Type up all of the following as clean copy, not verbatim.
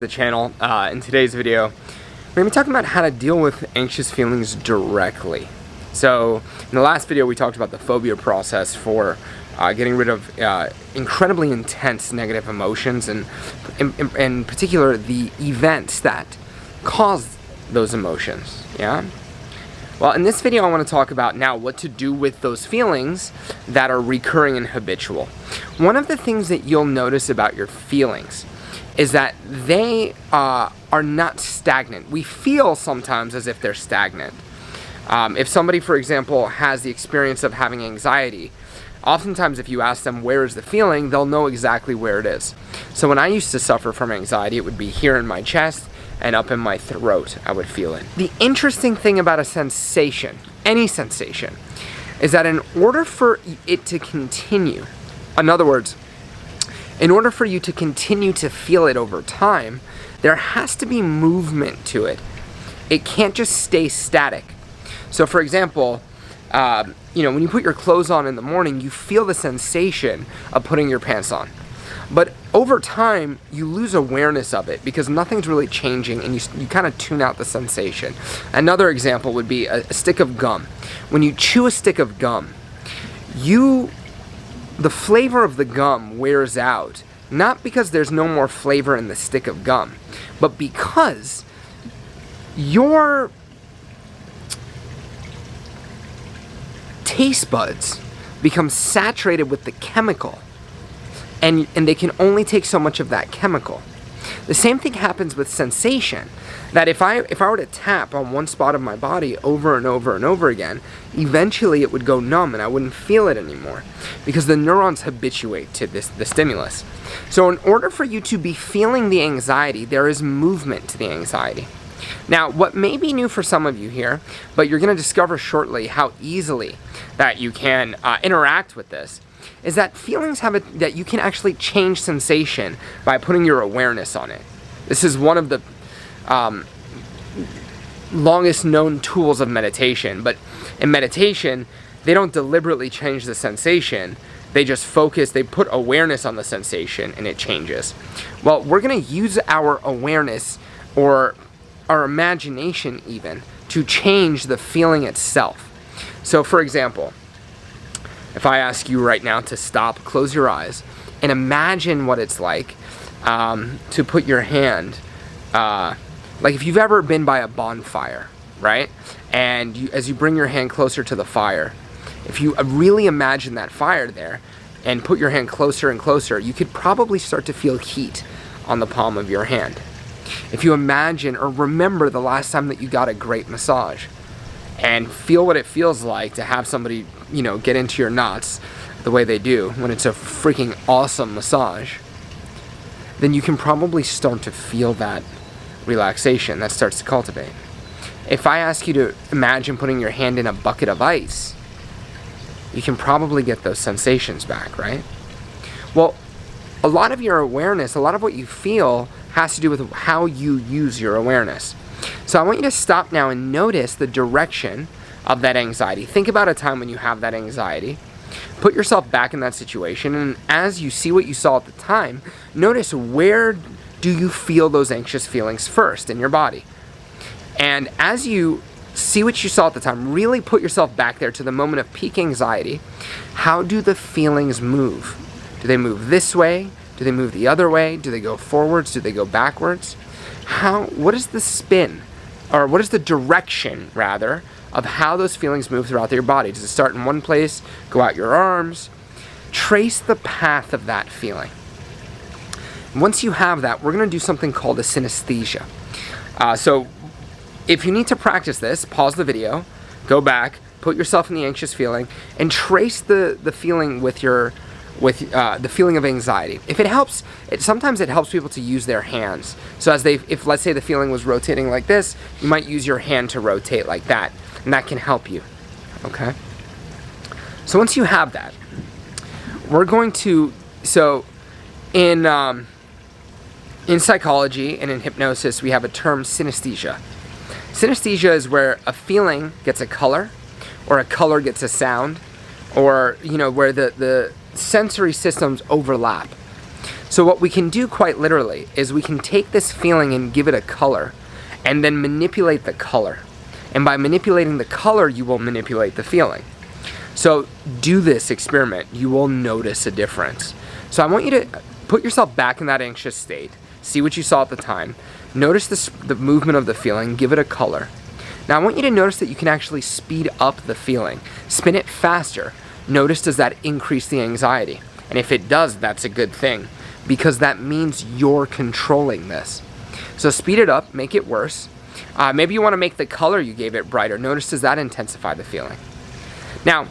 The channel. In today's video, we're going to be talking about how to deal with anxious feelings directly. So in the last video we talked about the phobia process for getting rid of incredibly intense negative emotions, and in particular the events that cause those emotions. Well, in this video I want to talk about now what to do with those feelings that are recurring and habitual. One of the things that you'll notice about your feelings is that they are not stagnant. We feel sometimes as if they're stagnant. If somebody, for example, has the experience of having anxiety, oftentimes if you ask them where is the feeling, they'll know exactly where it is. So when I used to suffer from anxiety, it would be here in my chest and up in my throat. I would feel it. The interesting thing about a sensation, any sensation, is that in order for it to continue, in other words, in order for you to continue to feel it over time, there has to be movement to it. It can't just stay static. So for example, when you put your clothes on in the morning, you feel the sensation of putting your pants on. But over time, you lose awareness of it because nothing's really changing, and you kind of tune out the sensation. Another example would be a stick of gum. When you chew a stick of gum, the flavor of the gum wears out, not because there's no more flavor in the stick of gum, but because your taste buds become saturated with the chemical, and they can only take so much of that chemical. The same thing happens with sensation, that if I were to tap on one spot of my body over and over and over again, eventually it would go numb and I wouldn't feel it anymore because the neurons habituate to the stimulus. So in order for you to be feeling the anxiety, there is movement to the anxiety. Now, what may be new for some of you here, but you're going to discover shortly how easily that you can interact with this, is that feelings that you can actually change sensation by putting your awareness on it. This is one of the longest known tools of meditation, but in meditation, they don't deliberately change the sensation. They just focus, they put awareness on the sensation and it changes. Well, we're going to use our awareness or our imagination even to change the feeling itself. So for example, if I ask you right now to stop, close your eyes, and imagine what it's like to put your hand, like if you've ever been by a bonfire, right? And as you bring your hand closer to the fire, if you really imagine that fire there and put your hand closer and closer, you could probably start to feel heat on the palm of your hand. If you imagine or remember the last time that you got a great massage and feel what it feels like to have somebody, get into your knots the way they do when it's a freaking awesome massage, then you can probably start to feel that relaxation that starts to cultivate. If I ask you to imagine putting your hand in a bucket of ice, you can probably get those sensations back, right? Well, a lot of your awareness, a lot of what you feel has to do with how you use your awareness. So I want you to stop now and notice the direction of that anxiety. Think about a time when you have that anxiety. Put yourself back in that situation, and as you see what you saw at the time, notice where do you feel those anxious feelings first in your body. And as you see what you saw at the time, really put yourself back there to the moment of peak anxiety. How do the feelings move? Do they move this way? Do they move the other way? Do they go forwards? Do they go backwards? What is the spin, or what is the direction, rather, of how those feelings move throughout your body? Does it start in one place, go out your arms? Trace the path of that feeling. Once you have that, we're going to do something called a synesthesia. So if you need to practice this, pause the video, go back, put yourself in the anxious feeling, and trace the feeling with the feeling of anxiety. If it helps, sometimes it helps people to use their hands. So if let's say the feeling was rotating like this, you might use your hand to rotate like that, and that can help you. Okay? So once you have that, we're going to, in psychology and in hypnosis, we have a term synesthesia. Synesthesia is where a feeling gets a color, or a color gets a sound, or where the sensory systems overlap. So what we can do quite literally is we can take this feeling and give it a color, and then manipulate the color. And by manipulating the color, you will manipulate the feeling. So do this experiment. You will notice a difference. So I want you to put yourself back in that anxious state. See what you saw at the time. Notice the movement of the feeling. Give it a color. Now I want you to notice that you can actually speed up the feeling. Spin it faster. Notice, does that increase the anxiety? And if it does, that's a good thing, because that means you're controlling this. So speed it up, make it worse. Maybe you want to make the color you gave it brighter. Notice, does that intensify the feeling? Now,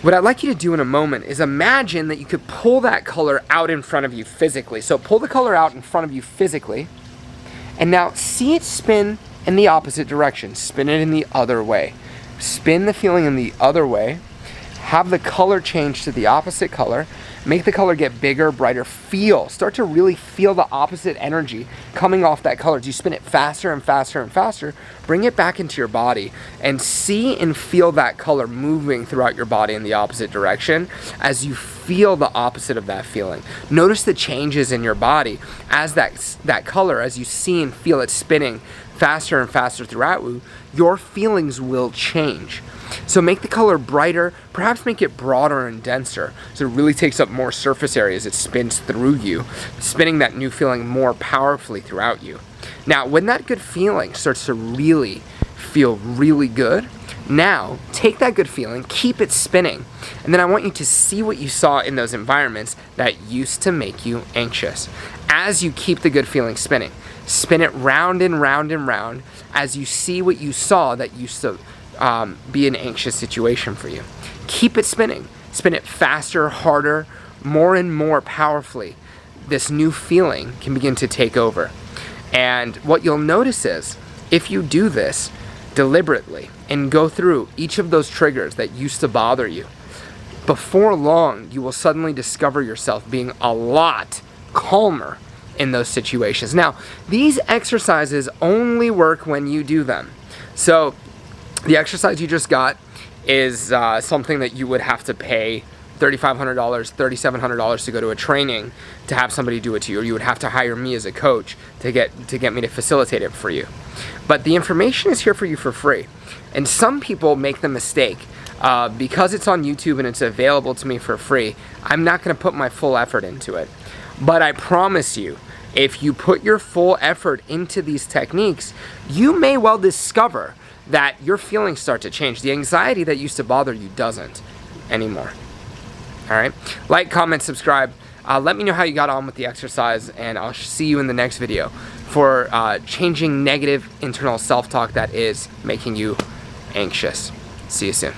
what I'd like you to do in a moment is imagine that you could pull that color out in front of you physically. So pull the color out in front of you physically, and now see it spin in the opposite direction. Spin it in the other way. Spin the feeling in the other way. Have the color change to the opposite color. Make the color get bigger, brighter. Start to really feel the opposite energy coming off that color. As you spin it faster and faster and faster, bring it back into your body and see and feel that color moving throughout your body in the opposite direction as you feel the opposite of that feeling. Notice the changes in your body as that color, as you see and feel it spinning faster and faster throughout you, your feelings will change. So make the color brighter, perhaps make it broader and denser, so it really takes up more surface area as it spins through you, spinning that new feeling more powerfully throughout you. Now, when that good feeling starts to really feel really good, now take that good feeling, keep it spinning, and then I want you to see what you saw in those environments that used to make you anxious. As you keep the good feeling spinning, spin it round and round and round as you see what you saw that used to be an anxious situation for you. Keep it spinning. Spin it faster, harder, more and more powerfully. This new feeling can begin to take over. And what you'll notice is, if you do this deliberately and go through each of those triggers that used to bother you, before long, you will suddenly discover yourself being a lot calmer in those situations. Now, these exercises only work when you do them. So, the exercise you just got is something that you would have to pay $3,500, $3,700 to go to a training to have somebody do it to you, or you would have to hire me as a coach to get me to facilitate it for you. But the information is here for you for free. And some people make the mistake, because it's on YouTube and it's available to me for free, I'm not going to put my full effort into it. But I promise you, if you put your full effort into these techniques, you may well discover that your feelings start to change. The anxiety that used to bother you doesn't anymore. All right? Like, comment, subscribe. Let me know how you got on with the exercise, and I'll see you in the next video for changing negative internal self-talk that is making you anxious. See you soon.